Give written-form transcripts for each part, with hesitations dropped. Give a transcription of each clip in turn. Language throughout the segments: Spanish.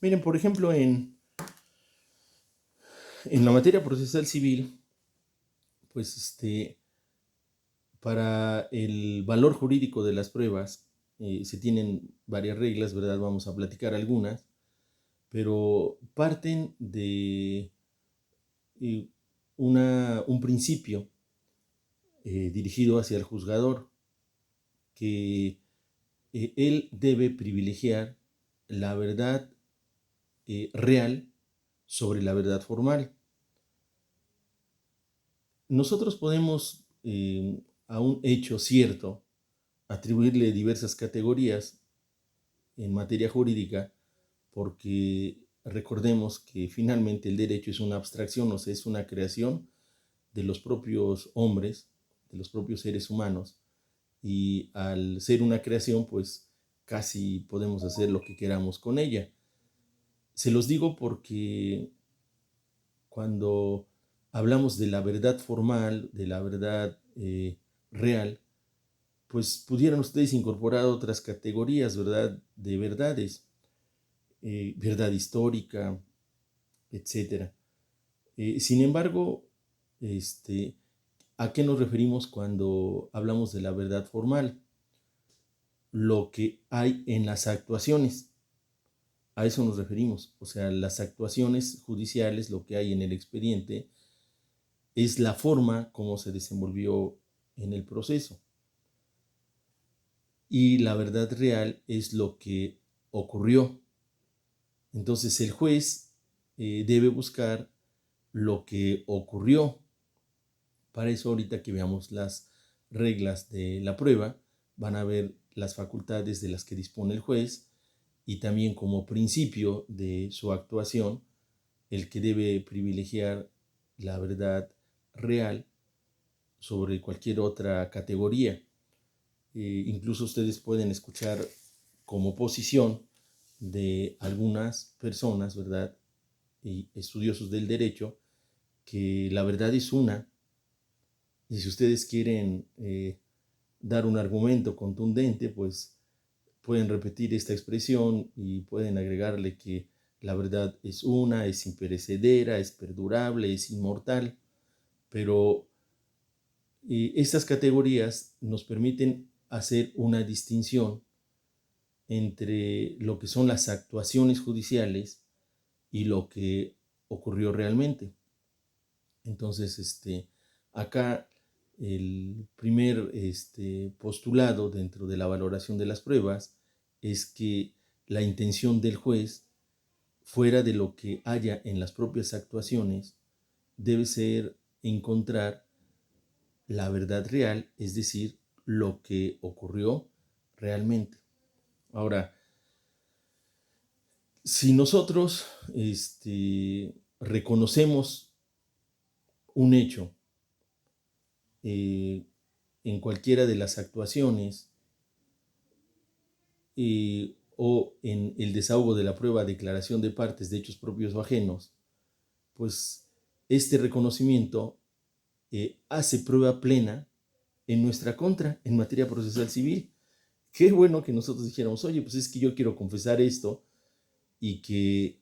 Miren, por ejemplo, en la materia procesal civil, pues para el valor jurídico de las pruebas se tienen varias reglas, ¿verdad? Vamos a platicar algunas, pero parten de eh, un principio dirigido hacia el juzgador, que él debe privilegiar la verdad real sobre la verdad formal. Nosotros podemos a un hecho cierto atribuirle diversas categorías en materia jurídica, porque recordemos que finalmente el derecho es una abstracción, o sea, es una creación de los propios hombres, de los propios seres humanos, y al ser una creación, pues casi podemos hacer lo que queramos con ella. Se los digo porque cuando hablamos de la verdad formal, de la verdad real, pues pudieran ustedes incorporar otras categorías, ¿verdad? De verdades, verdad histórica, etcétera. Sin embargo, este, ¿a qué nos referimos cuando hablamos de la verdad formal? Lo que hay en las actuaciones. A eso nos referimos. O sea, las actuaciones judiciales, lo que hay en el expediente, es la forma como se desenvolvió en el proceso. Y la verdad real es lo que ocurrió. Entonces el juez debe buscar lo que ocurrió. Para eso, ahorita que veamos las reglas de la prueba, van a ver las facultades de las que dispone el juez y también como principio de su actuación, el que debe privilegiar la verdad real sobre cualquier otra categoría. Incluso ustedes pueden escuchar como posición de algunas personas, ¿verdad? Y estudiosos del derecho, que la verdad es una, y si ustedes quieren dar un argumento contundente, pues pueden repetir esta expresión y pueden agregarle que la verdad es una, es imperecedera, es perdurable, es inmortal, pero estas categorías nos permiten hacer una distinción entre lo que son las actuaciones judiciales y lo que ocurrió realmente. Entonces, acá el primer postulado dentro de la valoración de las pruebas es que la intención del juez, fuera de lo que haya en las propias actuaciones, debe ser encontrar la verdad real, es decir, lo que ocurrió realmente. Ahora, si nosotros reconocemos un hecho eh, en cualquiera de las actuaciones o en el desahogo de la prueba, declaración de partes de hechos propios o ajenos, pues este reconocimiento hace prueba plena en nuestra contra en materia procesal civil. Qué bueno que nosotros dijéramos, oye, pues es que yo quiero confesar esto, y que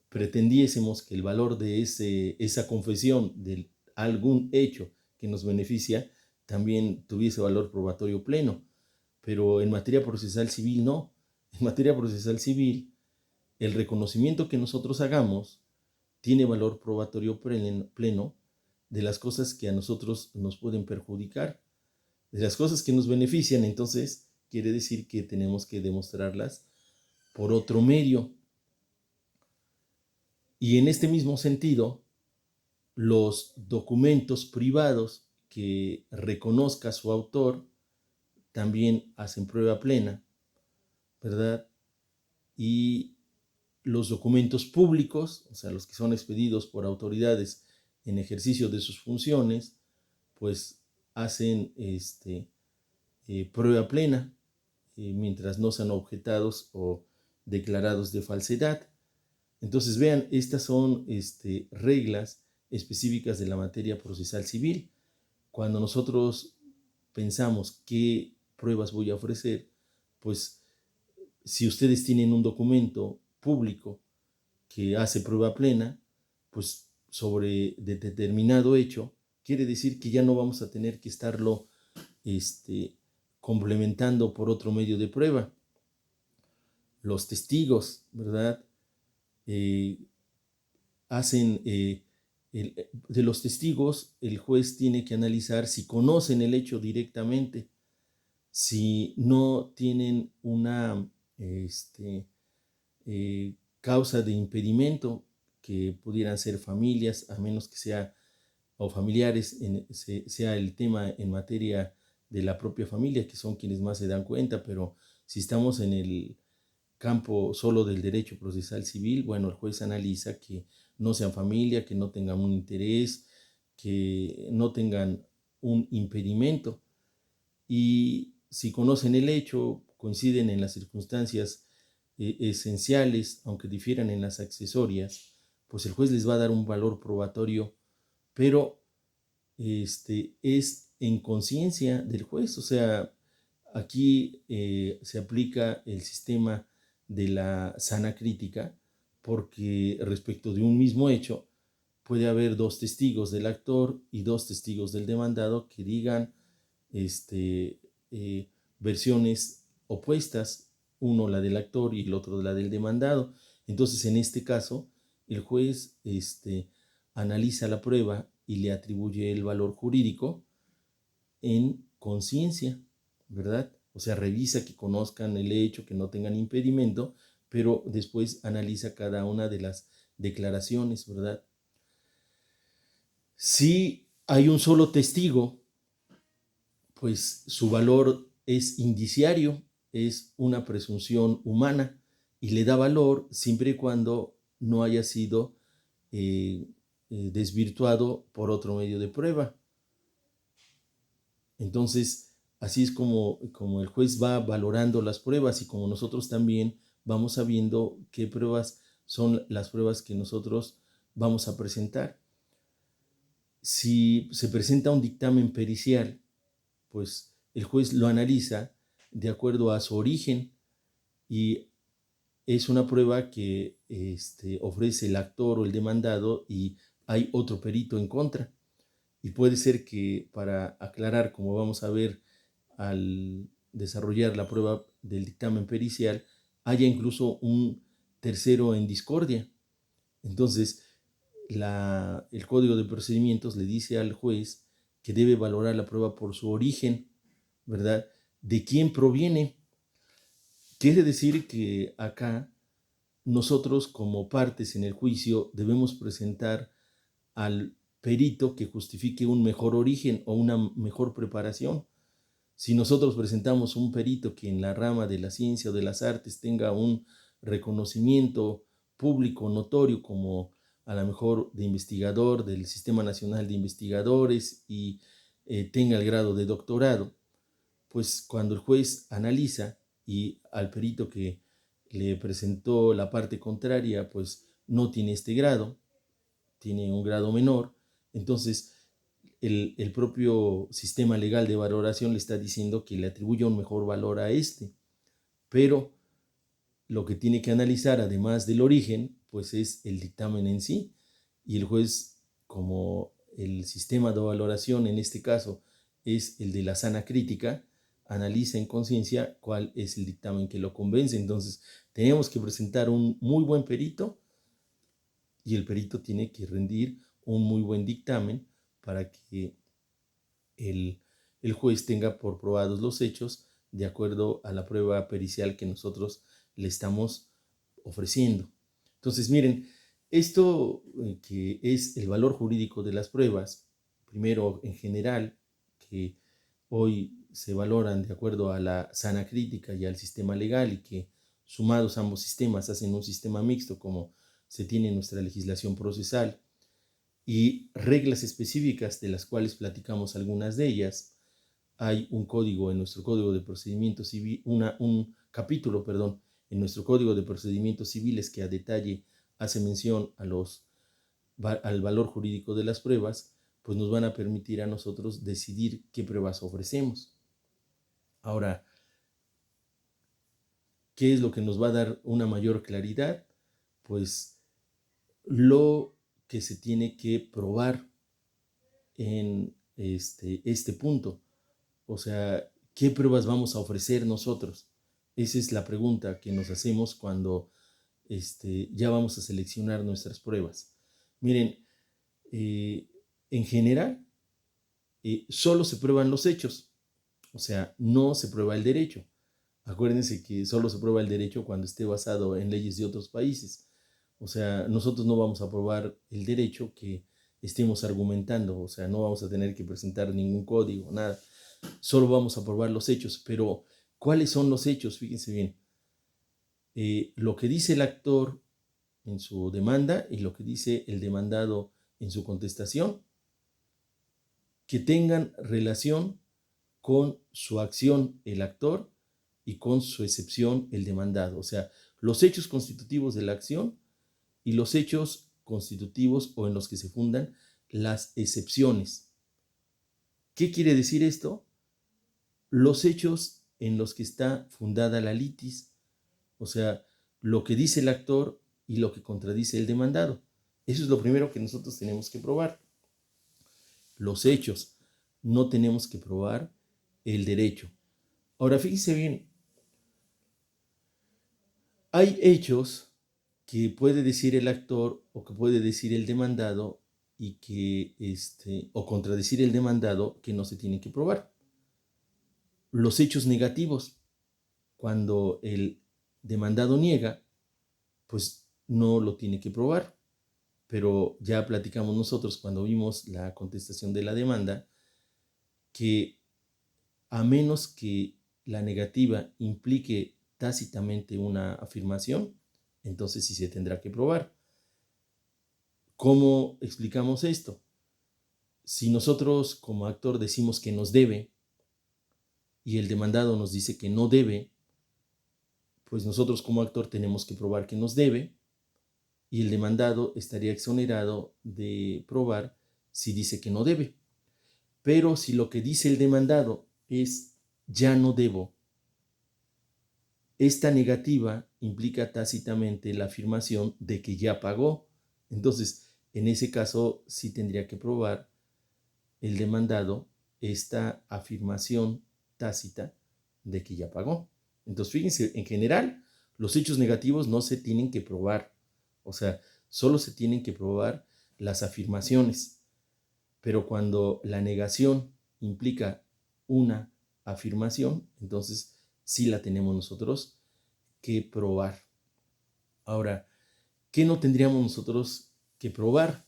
pretendiésemos que el valor de esa confesión de algún hecho que nos beneficia también tuviese valor probatorio pleno. Pero en materia procesal civil no. En materia procesal civil, el reconocimiento que nosotros hagamos tiene valor probatorio pleno de las cosas que a nosotros nos pueden perjudicar. De las cosas que nos benefician, entonces quiere decir que tenemos que demostrarlas por otro medio. Y en este mismo sentido, los documentos privados que reconozca su autor también hacen prueba plena, ¿verdad? Y los documentos públicos, o sea, los que son expedidos por autoridades en ejercicio de sus funciones, pues hacen prueba plena, mientras no sean objetados o declarados de falsedad. Entonces, vean, estas son reglas específicas de la materia procesal civil. Cuando nosotros pensamos qué pruebas voy a ofrecer, pues si ustedes tienen un documento público que hace prueba plena, pues sobre determinado hecho, quiere decir que ya no vamos a tener que estarlo complementando por otro medio de prueba. Los testigos, ¿verdad? Hacen, de los testigos, el juez tiene que analizar si conocen el hecho directamente, si no tienen una causa de impedimento, que pudieran ser familias, a menos que sea, o familiares, sea el tema en materia de la propia familia, que son quienes más se dan cuenta, pero si estamos en el campo solo del derecho procesal civil, bueno, el juez analiza que no sean familia, que no tengan un interés, que no tengan un impedimento, y si conocen el hecho, coinciden en las circunstancias esenciales, aunque difieran en las accesorias, pues el juez les va a dar un valor probatorio, pero es en conciencia del juez. O sea, aquí se aplica el sistema de la sana crítica, porque respecto de un mismo hecho puede haber dos testigos del actor y dos testigos del demandado que digan eh, versiones opuestas, uno la del actor y el otro la del demandado. Entonces, en este caso, el juez analiza la prueba y le atribuye el valor jurídico en conciencia, ¿verdad? O sea, revisa que conozcan el hecho, que no tengan impedimento, pero después analiza cada una de las declaraciones, ¿verdad? Si hay un solo testigo, pues su valor es indiciario, es una presunción humana y le da valor siempre y cuando no haya sido desvirtuado por otro medio de prueba. Entonces, así es como el juez va valorando las pruebas, y como nosotros también vamos sabiendo qué pruebas son las pruebas que nosotros vamos a presentar. Si se presenta un dictamen pericial, pues el juez lo analiza de acuerdo a su origen, y es una prueba que ofrece el actor o el demandado y hay otro perito en contra. Y puede ser que, para aclarar, como vamos a ver al desarrollar la prueba del dictamen pericial, haya incluso un tercero en discordia. Entonces, el Código de Procedimientos le dice al juez que debe valorar la prueba por su origen, ¿verdad? ¿De quién proviene? Quiere decir que acá nosotros, como partes en el juicio, debemos presentar al perito que justifique un mejor origen o una mejor preparación. Si nosotros presentamos un perito que en la rama de la ciencia o de las artes tenga un reconocimiento público notorio, como a lo mejor de investigador del Sistema Nacional de Investigadores, y tenga el grado de doctorado, pues cuando el juez analiza y al perito que le presentó la parte contraria, pues no tiene este grado, tiene un grado menor, entonces el propio sistema legal de valoración le está diciendo que le atribuye un mejor valor a este. Pero lo que tiene que analizar, además del origen, pues es el dictamen en sí. Y el juez, como el sistema de valoración en este caso es el de la sana crítica, analiza en conciencia cuál es el dictamen que lo convence. Entonces, tenemos que presentar un muy buen perito, y el perito tiene que rendir un muy buen dictamen para que el juez tenga por probados los hechos de acuerdo a la prueba pericial que nosotros le estamos ofreciendo. Entonces, miren, esto que es el valor jurídico de las pruebas, primero en general, que hoy se valoran de acuerdo a la sana crítica y al sistema legal, y que sumados ambos sistemas hacen un sistema mixto como se tiene en nuestra legislación procesal, y reglas específicas de las cuales platicamos algunas de ellas. Hay un código en nuestro Código de Procedimientos Civil, un capítulo, perdón, en nuestro Código de Procedimientos Civiles que a detalle hace mención al valor jurídico de las pruebas, pues nos van a permitir a nosotros decidir qué pruebas ofrecemos. Ahora, ¿qué es lo que nos va a dar una mayor claridad? Pues lo que se tiene que probar en este punto. O sea, ¿qué pruebas vamos a ofrecer nosotros? Esa es la pregunta que nos hacemos cuando ya vamos a seleccionar nuestras pruebas. Miren, en general, solo se prueban los hechos, o sea, no se prueba el derecho. Acuérdense que solo se prueba el derecho cuando esté basado en leyes de otros países. O sea, nosotros no vamos a probar el derecho que estemos argumentando, o sea, no vamos a tener que presentar ningún código, nada. Solo vamos a probar los hechos, pero ¿cuáles son los hechos? Fíjense bien. Lo que dice el actor en su demanda y lo que dice el demandado en su contestación, que tengan relación con su acción el actor y con su excepción el demandado. O sea, los hechos constitutivos de la acción y los hechos constitutivos o en los que se fundan las excepciones. ¿Qué quiere decir esto? Los hechos en los que está fundada la litis, o sea, lo que dice el actor y lo que contradice el demandado. Eso es lo primero que nosotros tenemos que probar. Los hechos, no tenemos que probar el derecho. Ahora, fíjense bien, hay hechos que puede decir el actor o que puede decir el demandado y que, o contradecir el demandado que no se tiene que probar. Los hechos negativos, cuando el demandado niega, pues no lo tiene que probar. Pero ya platicamos nosotros cuando vimos la contestación de la demanda que a menos que la negativa implique tácitamente una afirmación, entonces sí se tendrá que probar. ¿Cómo explicamos esto? Si nosotros como actor decimos que nos debe y el demandado nos dice que no debe, pues nosotros como actor tenemos que probar que nos debe y el demandado estaría exonerado de probar si dice que no debe. Pero si lo que dice el demandado es ya no debo, esta negativa implica tácitamente la afirmación de que ya pagó. Entonces, en ese caso sí tendría que probar el demandado esta afirmación tácita de que ya pagó. Entonces, fíjense, en general, los hechos negativos no se tienen que probar. O sea, solo se tienen que probar las afirmaciones. Pero cuando la negación implica una afirmación, entonces sí la tenemos nosotros que probar. Ahora, ¿qué no tendríamos nosotros que probar?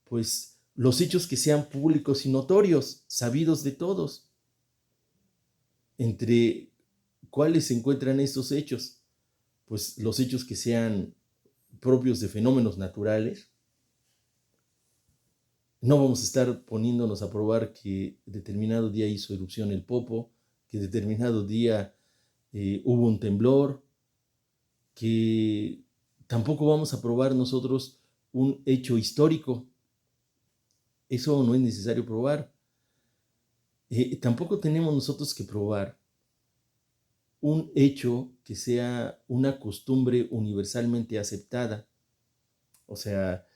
Pues los hechos que sean públicos y notorios, sabidos de todos. ¿Entre cuáles se encuentran estos hechos? Pues los hechos que sean propios de fenómenos naturales. No vamos a estar poniéndonos a probar que determinado día hizo erupción el Popo, que determinado día hubo un temblor, que tampoco vamos a probar nosotros un hecho histórico. Eso no es necesario probar. Tampoco tenemos nosotros que probar un hecho que sea una costumbre universalmente aceptada. O sea,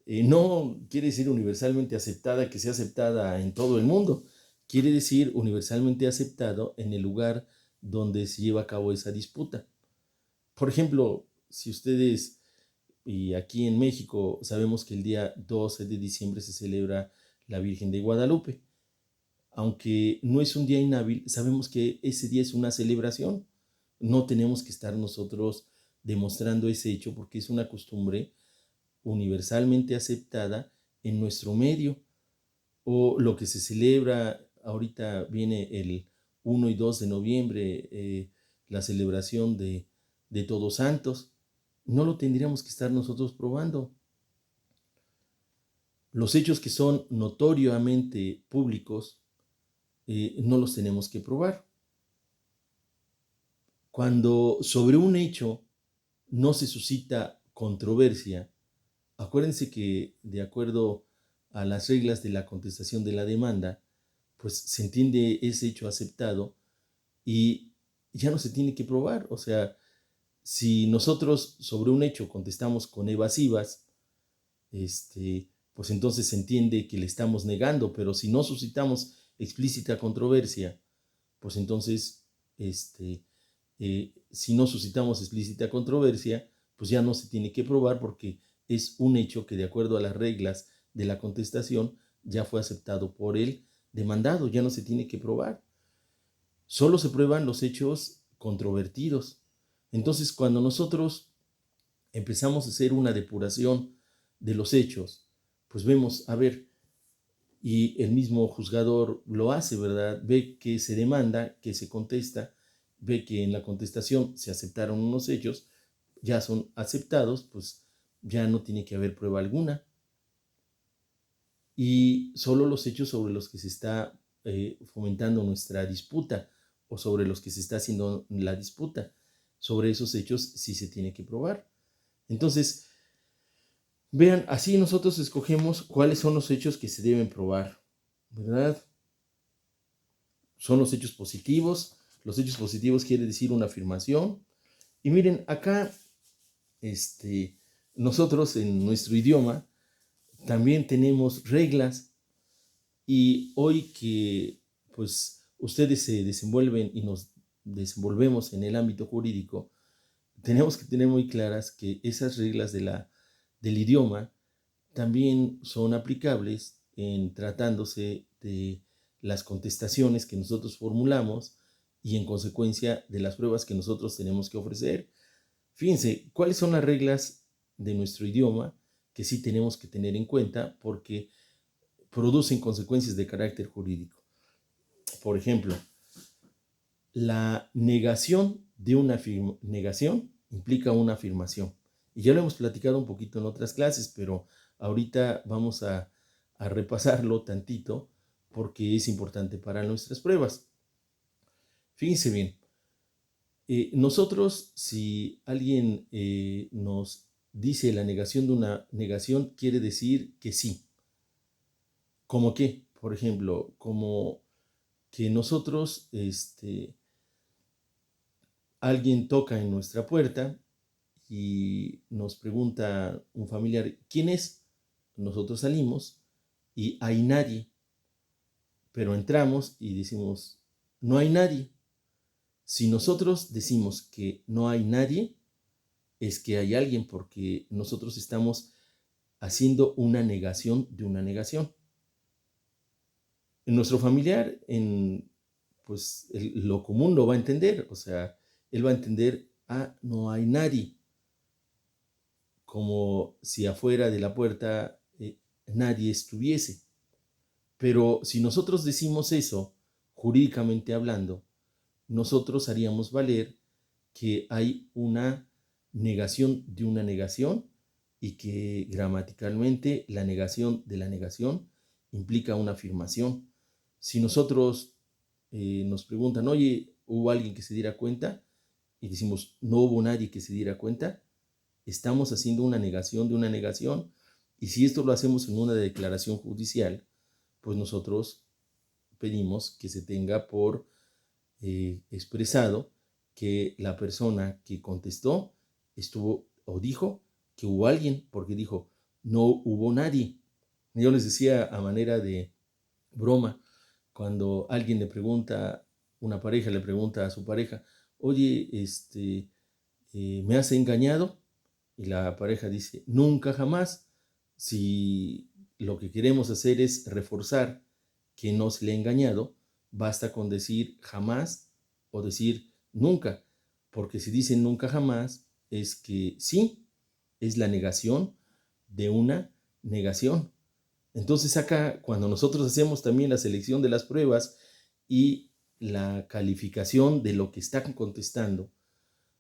no quiere decir universalmente aceptada que sea aceptada en todo el mundo. Quiere decir universalmente aceptado en el lugar donde se lleva a cabo esa disputa. Por ejemplo, si ustedes, y aquí en México, sabemos que el día 12 de diciembre se celebra la Virgen de Guadalupe. Aunque no es un día inhábil, sabemos que ese día es una celebración. No tenemos que estar nosotros demostrando ese hecho porque es una costumbre universalmente aceptada en nuestro medio. O lo que se celebra, ahorita viene el 1 y 2 de noviembre, la celebración de Todos Santos. No lo tendríamos que estar nosotros probando. Los hechos que son notoriamente públicos no los tenemos que probar. Cuando sobre un hecho no se suscita controversia, acuérdense que de acuerdo a las reglas de la contestación de la demanda, pues se entiende ese hecho aceptado y ya no se tiene que probar. O sea, si nosotros sobre un hecho contestamos con evasivas, pues entonces se entiende que le estamos negando, pero si no suscitamos explícita controversia, pues entonces, si no suscitamos explícita controversia, pues ya no se tiene que probar porque es un hecho que de acuerdo a las reglas de la contestación ya fue aceptado por el demandado, ya no se tiene que probar. Solo se prueban los hechos controvertidos. Entonces, cuando nosotros empezamos a hacer una depuración de los hechos, pues vemos, a ver, y el mismo juzgador lo hace, ¿verdad? Ve que se demanda, que se contesta, ve que en la contestación se aceptaron unos hechos, ya son aceptados, pues ya no tiene que haber prueba alguna. Y solo los hechos sobre los que se está fomentando nuestra disputa o sobre los que se está haciendo la disputa, sobre esos hechos sí se tiene que probar. Entonces, vean, así nosotros escogemos cuáles son los hechos que se deben probar, ¿verdad? Son los hechos positivos. Los hechos positivos quiere decir una afirmación. Y miren, acá, nosotros en nuestro idioma también tenemos reglas. Y hoy que, pues, ustedes se desenvuelven y nos desenvolvemos en el ámbito jurídico, tenemos que tener muy claras que esas reglas del idioma también son aplicables en tratándose de las contestaciones que nosotros formulamos y en consecuencia de las pruebas que nosotros tenemos que ofrecer. Fíjense, ¿cuáles son las reglas de nuestro idioma que sí tenemos que tener en cuenta porque producen consecuencias de carácter jurídico? Por ejemplo, la negación de una negación implica una afirmación. Y ya lo hemos platicado un poquito en otras clases, pero ahorita vamos a repasarlo tantito porque es importante para nuestras pruebas. Fíjense bien, nosotros si alguien nos dice la negación de una negación, quiere decir que sí. ¿Cómo qué? Por ejemplo, como que nosotros, alguien toca en nuestra puerta y nos pregunta un familiar, ¿quién es? Nosotros salimos y hay nadie, pero entramos y decimos, no hay nadie. Si nosotros decimos que no hay nadie, es que hay alguien porque nosotros estamos haciendo una negación de una negación. En nuestro familiar, pues lo común lo va a entender, o sea, él va a entender, no hay nadie, como si afuera de la puerta nadie estuviese. Pero si nosotros decimos eso, jurídicamente hablando, nosotros haríamos valer que hay una negación de una negación y que gramaticalmente la negación de la negación implica una afirmación. Si nosotros nos preguntan, oye, ¿hubo alguien que se diera cuenta? Y decimos, no hubo nadie que se diera cuenta, estamos haciendo una negación de una negación. Y si esto lo hacemos en una declaración judicial, pues nosotros pedimos que se tenga por expresado que la persona que contestó estuvo o dijo que hubo alguien, porque dijo, no hubo nadie. Yo les decía a manera de broma, cuando alguien le pregunta, una pareja le pregunta a su pareja, oye, ¿me has engañado? Y la pareja dice, nunca jamás. Si lo que queremos hacer es reforzar que no se le ha engañado, basta con decir jamás o decir nunca, porque si dicen nunca jamás, es que sí, es la negación de una negación. Entonces acá, cuando nosotros hacemos también la selección de las pruebas y la calificación de lo que están contestando,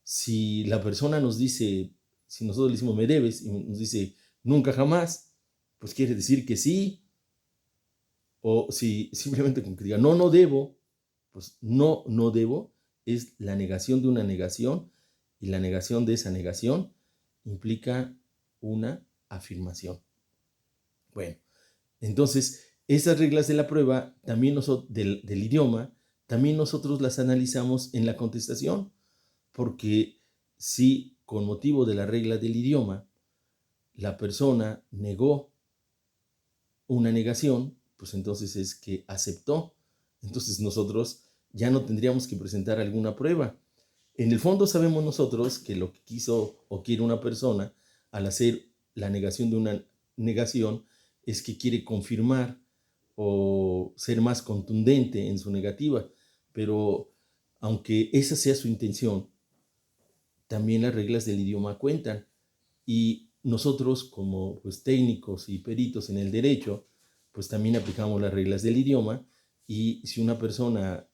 si la persona nos dice, si nosotros le decimos me debes y nos dice nunca jamás, pues quiere decir que sí. O si simplemente con que diga no, no debo, pues no, no debo, es la negación de una negación y la negación de esa negación implica una afirmación. Bueno, entonces esas reglas de la prueba, también del idioma, también nosotros las analizamos en la contestación, porque si con motivo de la regla del idioma, la persona negó una negación, pues entonces es que aceptó. Entonces nosotros ya no tendríamos que presentar alguna prueba. En el fondo sabemos nosotros que lo que quiso o quiere una persona al hacer la negación de una negación es que quiere confirmar o ser más contundente en su negativa. Pero aunque esa sea su intención, también las reglas del idioma cuentan. Y nosotros como pues, técnicos y peritos en el derecho, pues también aplicamos las reglas del idioma. Y si una persona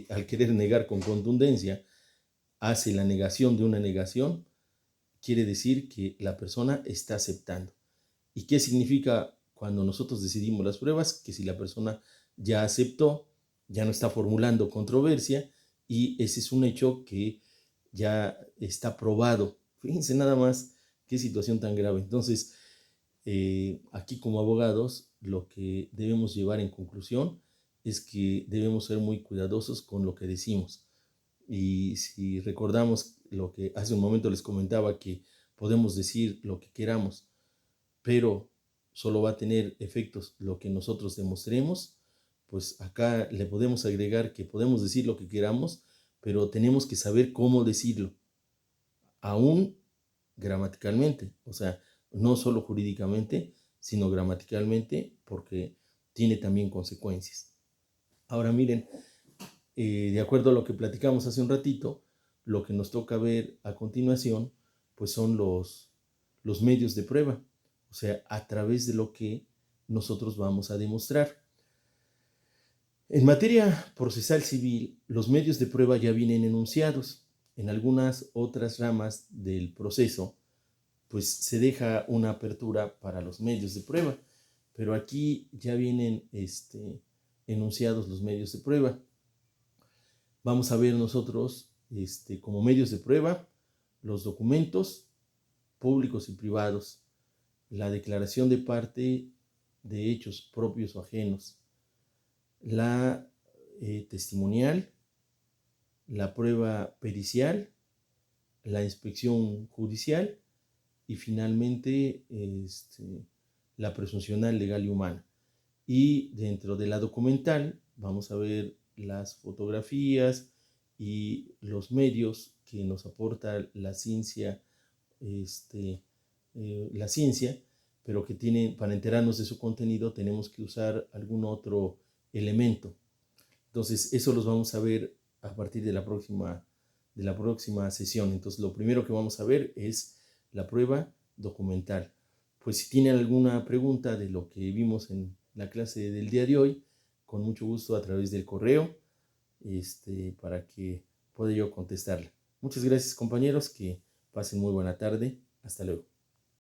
al querer negar con contundencia hace la negación de una negación, quiere decir que la persona está aceptando. ¿Y qué significa cuando nosotros decidimos las pruebas? Que si la persona ya aceptó, ya no está formulando controversia y ese es un hecho que ya está probado. Fíjense nada más qué situación tan grave. Entonces, aquí como abogados, lo que debemos llevar en conclusión es que debemos ser muy cuidadosos con lo que decimos. Y si recordamos lo que hace un momento les comentaba, que podemos decir lo que queramos, pero solo va a tener efectos lo que nosotros demostremos, pues acá le podemos agregar que podemos decir lo que queramos, pero tenemos que saber cómo decirlo, aún gramaticalmente, o sea, no solo jurídicamente, sino gramaticalmente, porque tiene también consecuencias. Ahora miren, de acuerdo a lo que platicamos hace un ratito, lo que nos toca ver a continuación, pues son los medios de prueba, o sea, a través de lo que nosotros vamos a demostrar. En materia procesal civil, los medios de prueba ya vienen enunciados. En algunas otras ramas del proceso, pues se deja una apertura para los medios de prueba, pero aquí ya vienen enunciados los medios de prueba. Vamos a ver nosotros como medios de prueba los documentos públicos y privados, la declaración de parte de hechos propios o ajenos, la testimonial, la prueba pericial, la inspección judicial y finalmente la presuncional legal y humana. Y dentro de la documental vamos a ver las fotografías y los medios que nos aporta la ciencia, la ciencia, pero que tienen, para enterarnos de su contenido tenemos que usar algún otro elemento. Entonces, eso los vamos a ver a partir de la próxima sesión. Entonces, lo primero que vamos a ver es la prueba documental. Pues si tienen alguna pregunta de lo que vimos en la clase del día de hoy, con mucho gusto a través del correo, para que pueda yo contestarle. Muchas gracias, compañeros, que pasen muy buena tarde. Hasta luego.